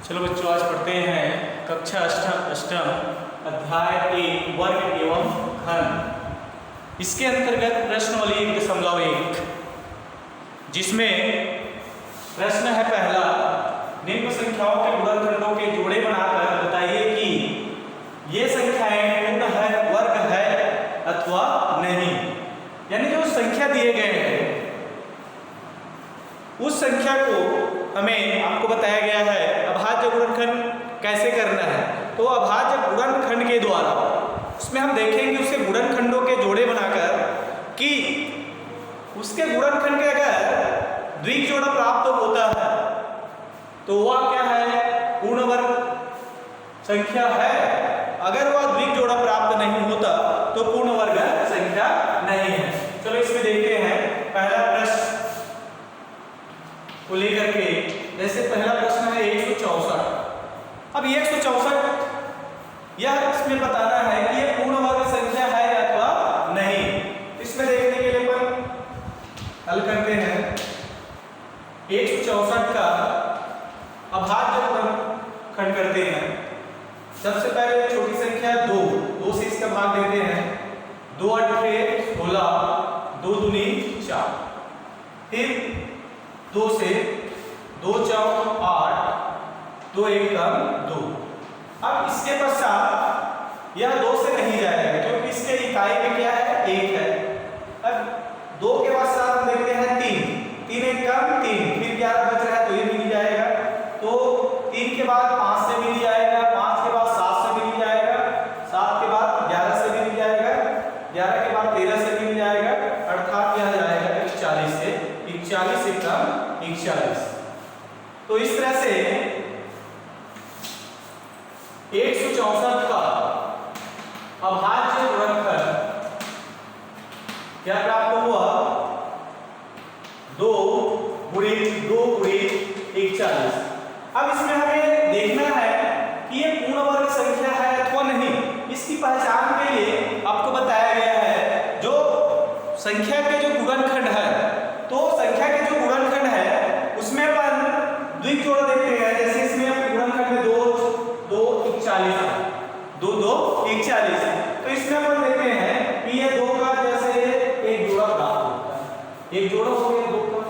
चलो बच्चों, आज पढ़ते हैं कक्षा अष्टम अध्याय 1 वर्ग एवं घन। इसके अंतर्गत प्रश्नावली 1.1, जिसमें प्रश्न है पहला, निम्न संख्याओं के गुणनखंडों के जोड़े बनाकर बताइए कि ये संख्याएं पूर्ण है, वर्ग है अथवा नहीं। यानी जो संख्या दिए गए हैं उस संख्या को हमें आपको बताया गया है अभाज्य गुणनखंड कैसे करना है। तो अभाज्य गुणनखंड के द्वारा उसमें हम देखेंगे उसके गुणनखंडों के जोड़े बनाकर कि उसके गुणनखंड के अगर द्विक जोड़ा प्राप्त होता है तो वह क्या है, पूर्ण वर्ग संख्या है। अगर वह द्विक जोड़ा प्राप्त नहीं होता तो पूर्ण वर्ग संख्या नहीं है। चलो इसमें देखते हैं पहला प्रश्न को लेकर के। जैसे पहला प्रश्न है 164। अब 164 यह इसमें बताना है कि यह पूर्ण वर्ग संख्या है अथवा नहीं। इसमें देखने के लिए अपन हल करते हैं 164 का अभाज्य गुणनखंड करते हैं। सबसे पहले छोटी संख्या 2 से इसका भाग देते हैं। 2 8 16, 2 दूनी 4, फिर 2 से 2 4 8, 2 1 2। अब इसके पश्चात यह 2 से नहीं जाएगा क्योंकि इसके इकाई में क्या है, 1 है। अब 2 के बाद साथ हम देखते हैं 3 1 3, फिर 11 बच रहा है तो ये मिल जाएगा। तो 3 के बाद 5 से मिल जाएगा, 5 के बाद 7 से मिल जाएगा, 7 के बाद 11 से मिल जाएगा, 11 के बाद 13 से मिल जाएगा, अर्थात यह जाएगा 41 से। 41 से कम 41। तो इस तरह से 164 का अभाज्य गुणनखंड क्या प्राप्त हुआ, 2 गुणे 41। अब इसमें हमें देखना है कि ये पूर्ण वर्ग संख्या है अथवा नहीं। इसकी पहचान के लिए आपको बताया गया है जो संख्या के जो गुणनखंड है, तो संख्या के जो गुणनखंड है उसमें अपन द्विक जोड़ देखते हैं। जैसे इसमें गुणनखंड में 2 2 41 2 2 41। तो इसमें अपन देखते हैं कि ये 2 का जैसे एक जोड़ा प्राप्त होता है, एक जोड़ा हो गया 2 का।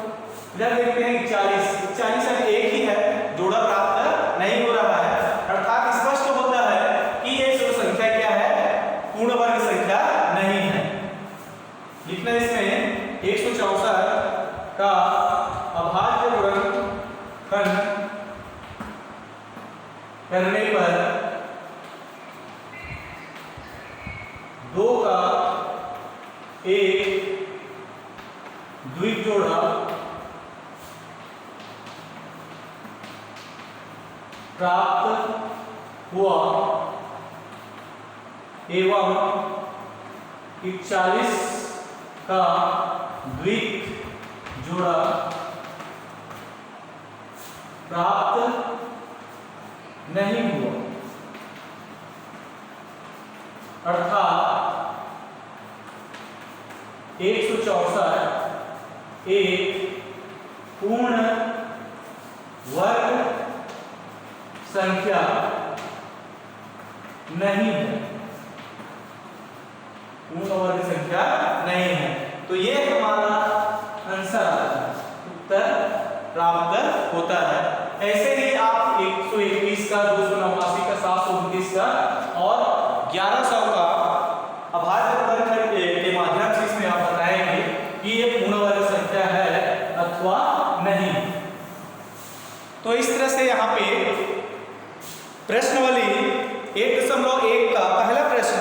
इधर देखते हैं 41 अब एक ही है, जोड़ा प्राप्त नहीं हो रहा है, अर्थात स्पष्ट होता है कि ये जो संख्या क्या है, पूर्ण वर्ग संख्या नहीं है। लिखना इसमें 164 का अभाज्य गुणनखंड करने पर 2 का एक द्विक जोड़ा प्राप्त हुआ एवं 41 का द्विक जोड़ा प्राप्त नहीं हुआ, अर्थात 164 एक पूर्ण वर्ग संख्या नहीं है, पूर्ण वर्ग संख्या नहीं है। तो ये हमारा आंसर उत्तर प्राप्त होता है। ऐसे ही आप 121 का, 289 का, 729 का और 1100 का अभाज्य गुणनखंड के माध्यम से इसमें आप बताएंगे कि ये पूर्ण वर्ग संख्या है अथवा नहीं। तो इस तरह से यहाँ पे प्रश्नावली 1.1 का पहला प्रश्न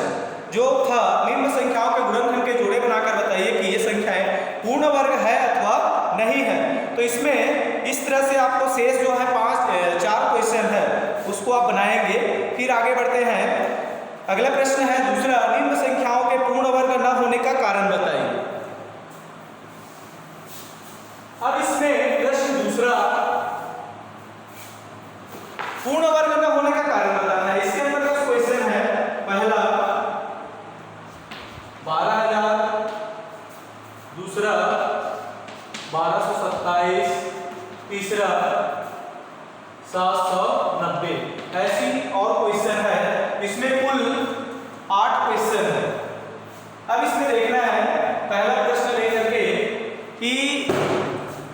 जो था, निम्न संख्याओं के गुणनखंड के जोड़े बनाकर बताइए कि ये संख्याएं पूर्ण वर्ग है अथवा नहीं है। तो इसमें इस तरह से आपको शेष जो है 4 क्वेश्चन है उसको आप बनाएंगे। फिर आगे बढ़ते हैं। अगला प्रश्न है दूसरा, निम्न संख्याओं के पूर्ण वर्ग न होने का कारण बताइए। अब इसमें प्रश्न दूसरा, पूर्ण वर्ग न होने का कारण बताना है। इसके अंतर्गत क्वेश्चन है पहला 12,000, दूसरा 1227, तीसरा 790। ऐसी और क्वेश्चन है, इसमें कुल 8 क्वेश्चन है। अब इसमें देखना है पहला प्रश्न लेकर के कि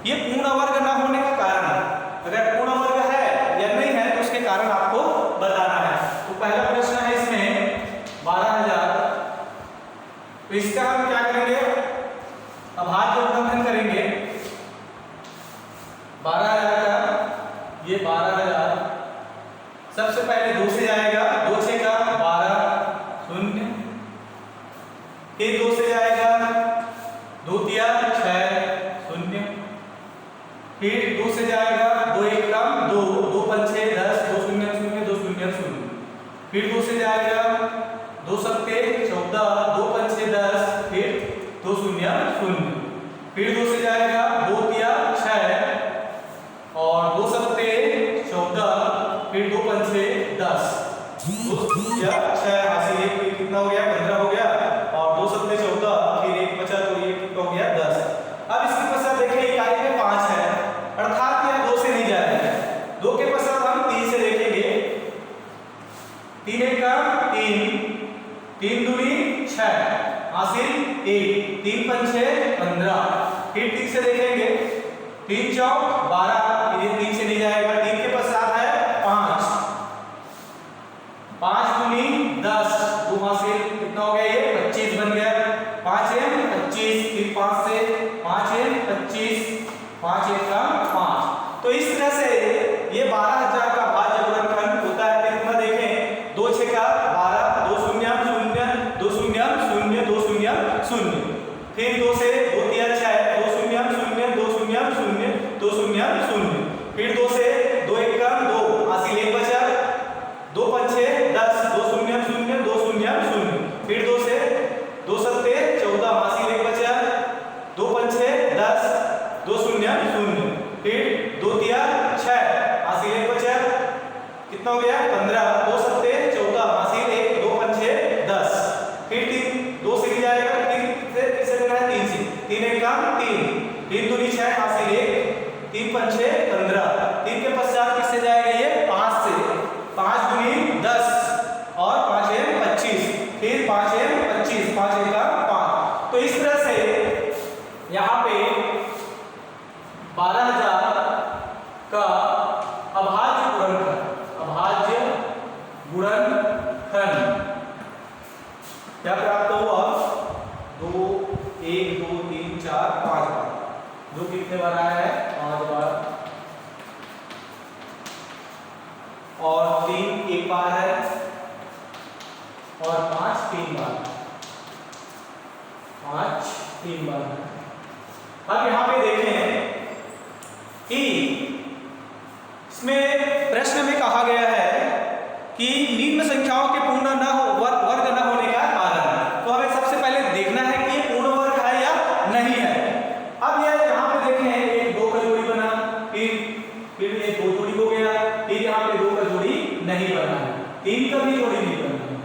ये पूर्ण वर्ग न होने का कारण, अगर पूर्ण वर्ग है या नहीं है तो उसके कारण आपको बताना है। तो पहला प्रश्न है इसमें 12,000, तो इसका हम क्या करेंगे, अभाज्य गुणनखंड करेंगे 12,000 का। ये 12,000 सबसे पहले 2 से जाएगा, 2 6 का 12 शून्य, फिर 2 से जाएगा 2 तिया 6 शून्य, फिर 2 से जाएगा 2 1 का 2, 2 5 6 10, 2 शून्य शून्य 2 शून्य शून्य, फिर 2 से जाएगा 2 सत्ते 14, 2 5 6 10, फिर 2 शून्य शून्य, फिर 2 से जाएगा 2 तिया 6 और 2 सत्ते 14, फिर 2 5 6 10, 2 तिया 6 हासिल एक, कितना हो गया 15 हो गया, और 2 सत्ते 14, फिर 1 बचा तो ये कितना हो गया 10। अब इसके पश्चात देखिए इकाई में 5 है, अर्थात यह 2 से नहीं जाएगा, 2 के पश्चात हम 3 से देखेंगे, 3 1 का 3, 3 दूनी 6 हासिल 1, 3 5 6 15, फिर 3 से देखेंगे 3 चौक 12, ये 3 से नहीं जाएगा, 3 के पश्चात है 5, 5 दूनी 10, 2 हासिल कितना हो गया ये 25 बन गया, 5 एम 25, फिर 5 से 5 एम 25, 5 1 का 5। तो इस तरह से ये 12,000 का भाज्य गुणनखंड होता है। कितना देखें 2 6 का 12, 2 शून्य शून्य 2 शून्य शून्य 2 शून्य शून्य, फिर 2 से 2 तिया 6, 2 शून्य शून्य 2 शून्य शून्य 2 शून्य शून्य, फिर 2 से 2 1 का 2 हासिल 1 बचा, 2 5 6 10, 2 शून्य शून्य 2 शून्य शून्य, फिर 2 से 2 सत्ते 14 हासिल 1 बचा, 2 5 6 10, 2 शून्य शून्य, फिर 2 तिया 6 हासिल 1 बचा, कितना हो गया 15, 2 सत्ते 14 हासिल 1, 2 5 6 10, फिर 3 2 से भी जाएगा, 3 से किससे लेना है 3 से, 3 1 का 3, 3 दूनी 6 हासिल 1, 3 5 6 15, 3 के पश्चात किससे जाएगा ये 5 से, 5 दूनी 10 और 5 एम 25, फिर 5 एम 25, 5 1 का 5। तो इस तरह से यहाँ पे 12,000 का अभाज्य गुणनखंड क्या प्राप्त हुआ, 2 1 2 3 4 5 बार, जो कितने बार आया है 5 बार, और 3 1 बार है, और 5 3 बार, 5 3 बार है। अब यहाँ पे देखें कि इसमें प्रश्न में कहा गया है कि निम्न संख्याओं के पूर्ण न हो वर्ग न होने का कारण, तो हमें सबसे पहले देखना है कि ये पूर्ण वर्ग है या नहीं है। अब ये यहाँ पे देखें एक 2 का जोड़ी बना, फिर ये 2 जोड़ी हो गया, फिर यहाँ पे 2 का जोड़ी नहीं बना है, 3 का भी जोड़ी नहीं बना है,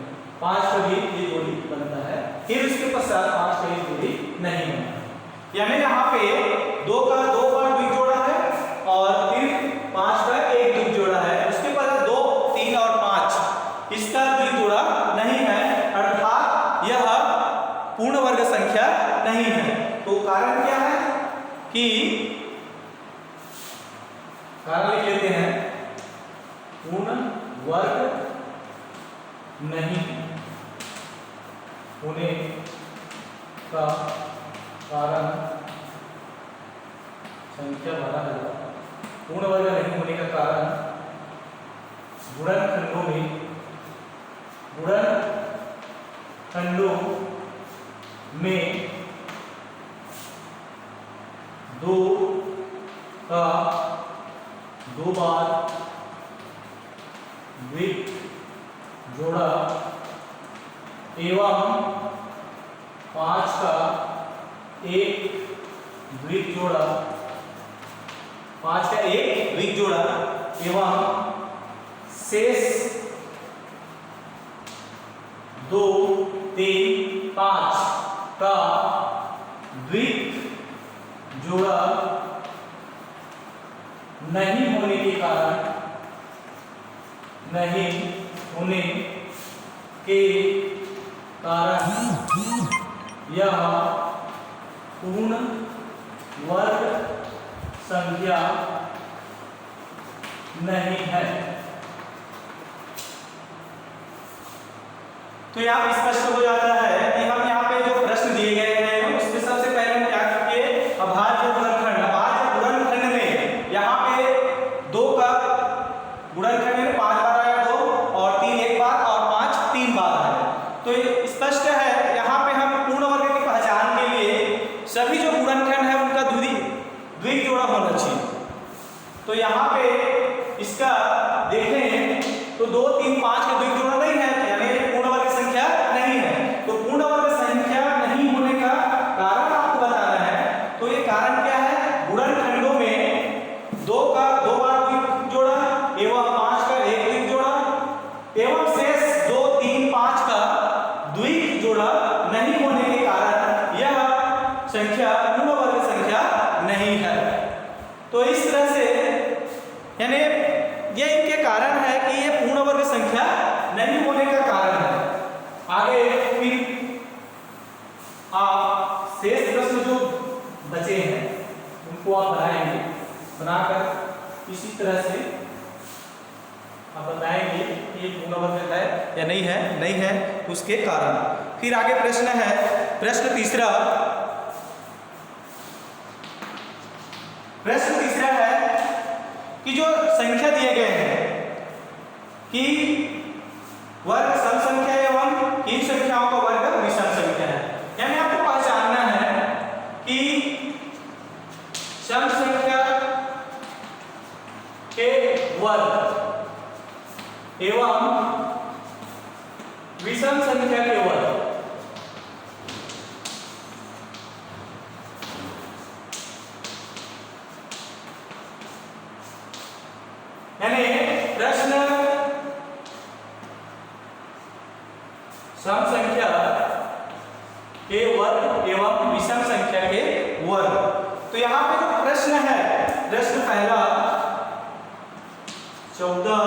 5 का भी ये जोड़ी बनता है, फिर उसके पश्चात 5 का ये जोड़ी नहीं बना है, यानी यहाँ पे 2 का 2 बार द्विक जोड़ा है और फिर 5 का एक द्विक जोड़ा है, उसके बाद 2 3 और 5 इसका द्विक जोड़ा नहीं है, अर्थात यह पूर्ण वर्ग संख्या नहीं है। तो कारण क्या है कि कारण लिख लेते हैं, पूर्ण वर्ग नहीं होने का कारण संख्या 12,000, पूर्ण वर्ग नहीं होने का कारण गुणनखंडों में 2 का 2 बार द्विक जोड़ा एवं 5 का एक द्विक जोड़ा, 5 का एक द्विक जोड़ा एवं शेष 2 3 5 का द्विक जोड़ा नहीं होने के कारण नहीं होने के कारण यह पूर्ण वर्ग संख्या नहीं है। तो यहाँ स्पष्ट हो जाता है कि हम यहाँ पे जो प्रश्न दिए गए हैं उसमें सबसे पहले हम क्या किए, अभाज्य गुणनखंड। अभाज्य गुणनखंड में यहाँ पे 2 का गुणनखंड में 5 बार आया 2 और 3 एक बार और 5 3 बार आया। तो ये स्पष्ट है यहाँ पे हम पूर्ण वर्ग की पहचान के लिए सभी जो गुणनखंड है उनका द्विक जोड़ा होना चाहिए। तो यहाँ पे इसका देखें तो 2 3 5 का द्विक जोड़ा नहीं है, यानी पूर्ण वर्ग संख्या नहीं है। तो पूर्ण वर्ग संख्या नहीं होने का कारण आपको बताना है। तो ये कारण क्या है, गुणनखंडों में 2 का 2 बार द्विक जोड़ा एवं 5 का एक द्विक जोड़ा एवं शेष 2 3 5 का द्विक जोड़ा नहीं होने के कारण यह संख्या पूर्ण वर्ग संख्या नहीं है। तो इस तरह से यानी ये इनके कारण है कि ये पूर्ण वर्ग संख्या नहीं होने का कारण है। आगे फिर आप शेष प्रश्न जो बचे हैं उनको आप बनाएंगे, बनाकर इसी तरह से आप बताएंगे कि ये पूर्ण वर्ग है या नहीं है, नहीं है उसके कारण। फिर आगे प्रश्न है, प्रश्न तीसरा है कि जो संख्या दिए गए हैं कि वर्ग सम संख्या एवं किन संख्याओं का वर्ग विषम संख्या है। यानी आपको पहचानना है कि सम संख्या के वर्ग एवं विषम संख्या के वर्ग यानी प्रश्न सम संख्या के वर्ग एवं विषम संख्या के वर्ग। तो यहाँ पे जो प्रश्न है, प्रश्न पहला 14,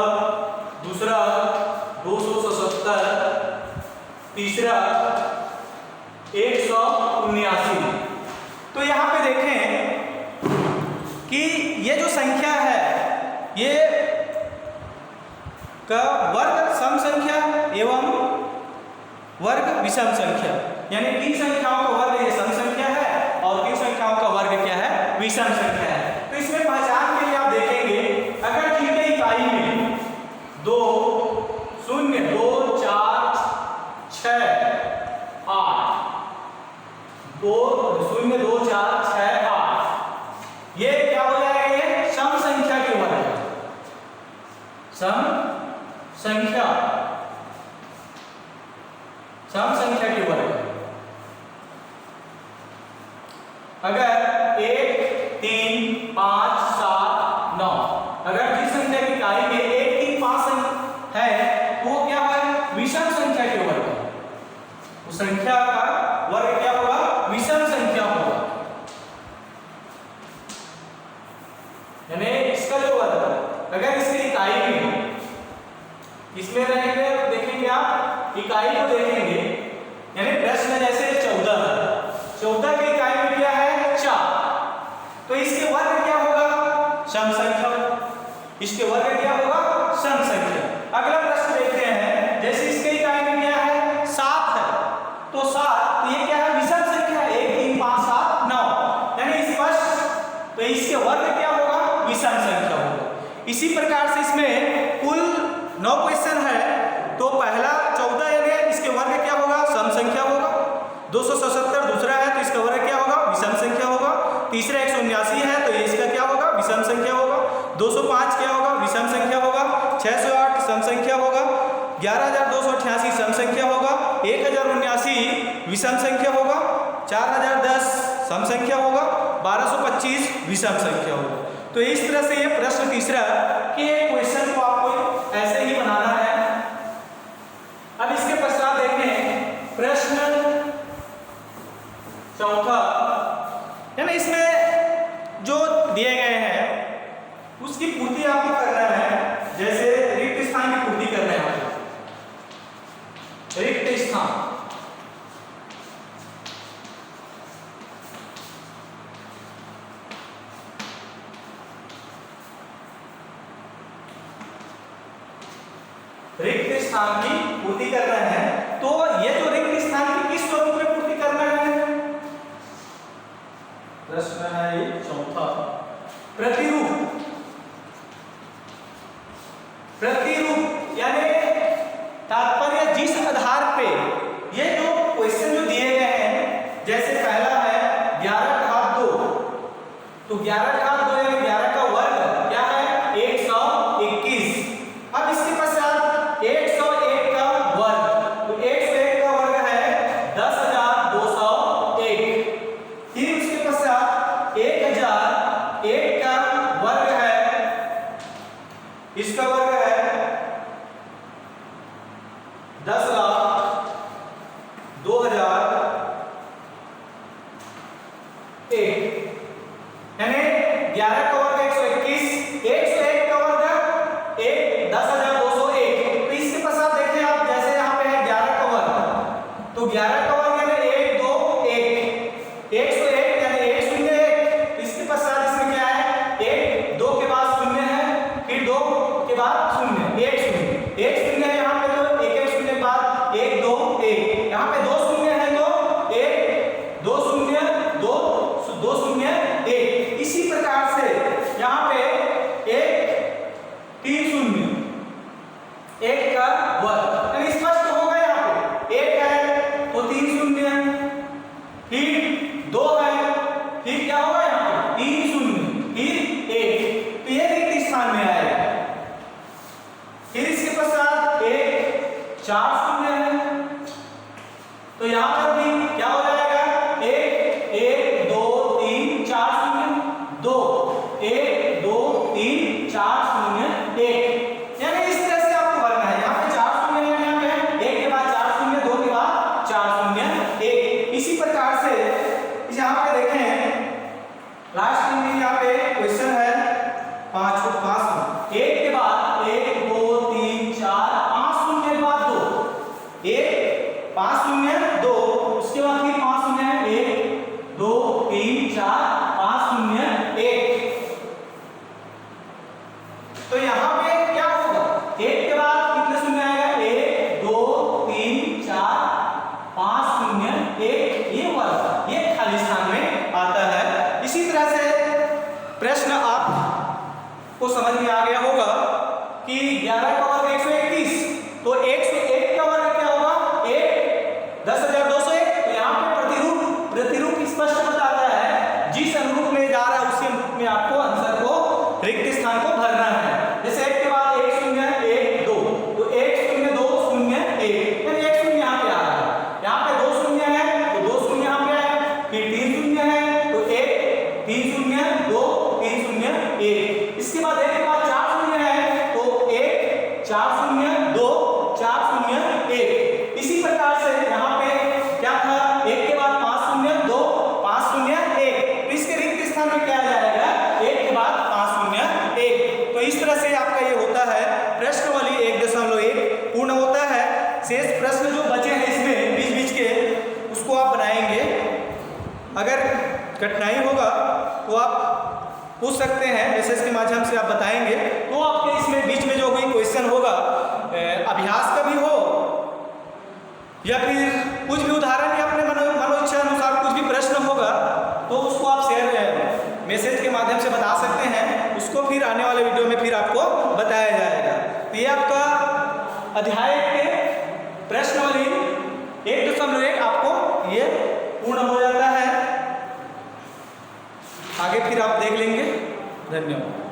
दूसरा 277, तीसरा 179। तो यहाँ पे देखें कि ये जो संख्या है ये का वर्ग सम संख्या एवं वर्ग विषम संख्या, यानी किन संख्याओं का वर्ग ये सम संख्या है और किन संख्याओं का वर्ग क्या है, विषम संख्या है। तो इसमें पहचान के लिए आप देखेंगे अगर जिनके इकाई में 2 0 2 4 6 8 2 0 2 4 6 8 ये क्या हो जाएगा, ये सम संख्या के वर्ग, सम संख्या के वर्ग। अगर 1 3 5 7 9 अगर जिस संख्या की इकाई में 1 3 5 है तो वो क्या है, विषम संख्या के वर्ग। उस संख्या का वर्ग क्या होगा, विषम संख्या होगा। यानी इसका जो वर्ग अगर इसकी इकाई में इसमें रहेंगे, देखेंगे आप इकाई को देखेंगे, यानी प्रश्न जैसे 14 की इकाई में क्या है 4, तो इसके वर्ग क्या होगा, सम संख्या। इसके वर्ग क्या होगा, सम संख्या। अगला प्रश्न देखते हैं, जैसे इसके इकाई में क्या है 7 है, तो 7 तो ये क्या है, विषम संख्या 1 3 5 7 9, यानी स्पष्ट तो इसके वर्ग क्या होगा, विषम संख्या होगा। इसी प्रकार से इसमें कुल 9 क्वेश्चन है, तो पहला 14 यानी इसके वर्ग क्या होगा, सम संख्या होगा। 277 दूसरा है तो इसका वर्ग क्या होगा, विषम संख्या होगा। तीसरा 179 है तो ये इसका क्या होगा, विषम संख्या होगा। 205 क्या होगा, विषम संख्या होगा। 608 सम संख्या होगा। 11288 सम संख्या होगा। 1079 विषम संख्या होगा। 4010 सम संख्या होगा। 1225 विषम संख्या होगा। तो इस तरह से ये प्रश्न तीसरा कि क्वेश्चन को आपको ऐसे ही बनाना है। अब इसके पश्चात देखें प्रश्न चौथा, यानी इसमें जो दिए गए हैं उसकी पूर्ति आपको करना है। जैसे रिक्त स्थान की पूर्ति स्थान। रिक्त स्थान की पूर्ति करना है। तो ये जो रिक्त स्थान की किस स्वरूप में पूर्ति करना है? प्रश्न है ये चौथा, प्रतिरूप। प्रतिरूप यानी तात्पर्य जिस आधार पे ये जो क्वेश्चन जो दिए गए हैं, जैसे पहला है 11 घात 2, तो 11 घात 2 यानी 11 का वर्ग क्या है? 121। अब इसके पश्चात 101 का वर्ग, तो 101 का वर्ग है 10,201। फिर उसके पश्चात 1001 का वर्ग है, इसका वर्ग है 10,02,001, यानी 11 का वर्ग 121, 101 का वर्ग 10,201। तो इसके पश्चात देखें आप, जैसे यहाँ पे है 11 का वर्ग, तो 11 का वर्ग यानी 1, 2, 1, 101 यानी 101। इसके पश्चात इसमें क्या है? 1, 2 के बाद 0 है, फिर 2 के बाद 0, 1 0, 1 0 है यहाँ पे, तो 1 1 0 के बाद 1, 2, 1, यहाँ पे 2 0 है, तो 1, 2 0, 2, 2 0, 1। इसी प्रकार से यहाँ पे 1, 3 0, 1 का वर्ग, यानी स्पष्ट होगा। यहाँ पे 1 है तो 3 0, फिर 2 है, फिर क्या होगा? यहाँ पे 3 0, फिर 1, तो ये रिक्त स्थान में आएगा। फिर इसके पश्चात 1, 4 0 है, तो यहाँ पर भी क्या हो जाएगा? 1, 1, 2, 3, 4 0, 2, 1, 2, 3, 4 0, 1, यानी इस तरह से आपको भरना है। यहाँ पे 4 0 है, यहाँ पे 1 के बाद 4 0, 2 के बाद 4 0, 1। इसी प्रकार से यहाँ पे देखें लास्ट में यहाँ पे क्वेश्चन है 5 1 के बाद 1, 2, 3, 4, 5 0 के बाद 2, 1, 5 0, 2, उसके बाद फिर 5 0, 1, 2, 3, 4, 5 0, 1। तो यहाँ पे क्या होगा? 1 के बाद कितने शून्य आएगा? 1, 2, 3, 4, 5 0, 1, ये वर्ग, ये खाली स्थान में आता है। इसी तरह से प्रश्न आपको समझ में आ गया होगा कि 11 का वर्ग 121, तो 101 का वर्ग क्या होगा? 10,201। तो यहाँ पे प्रतिरूप स्पष्ट बताता है, जिस अनुरूप में जा रहा है उसी अनुरूप में आपको आंसर को, रिक्त स्थान को भरना है। जैसे 1 के बाद 1 0, 1, 2, तो 1 0, 2 0, 1, यानी 1 0 यहाँ पे आ रहा है। यहाँ पे 2 0 है, तो 2 0 यहाँ पे आए, फिर 3 0 है, तो 1, 3 0, 2, 3 0, 1। इसके बाद 1 के बाद 4 0 है, तो 1, 4 0, 2, 4 0, 1। इसी प्रकार से यहाँ पे क्या था? 1 के बाद 5 0, 2, 5 0, 1। इसके रिक्त स्थान में क्या आ जाएगा? 1 के बाद 5 0, 1। तो इस तरह से आपका ये होता है प्रश्नावली 1.1 पूर्ण होता है। शेष प्रश्न जो बचे हैं इसमें बीच बीच के, उसको आप बनाएंगे। अगर कठिनाई होगा तो आप पूछ सकते हैं, मैसेज के माध्यम से आप बताएंगे। तो आपके इसमें बीच में जो कोई क्वेश्चन होगा, अभ्यास का भी हो या फिर कुछ भी उदाहरण या अपने मनोइच्छा अनुसार कुछ भी प्रश्न होगा, तो उसको आप शेयर मैसेज के माध्यम से बता सकते हैं। उसको फिर आने वाले वीडियो में फिर आपको बताया जाएगा। तो ये आपका अध्याय के प्रश्नावली 1.1 आपको ये पूर्ण हो जाता है। आगे फिर आप देख लेंगे। धन्यवाद।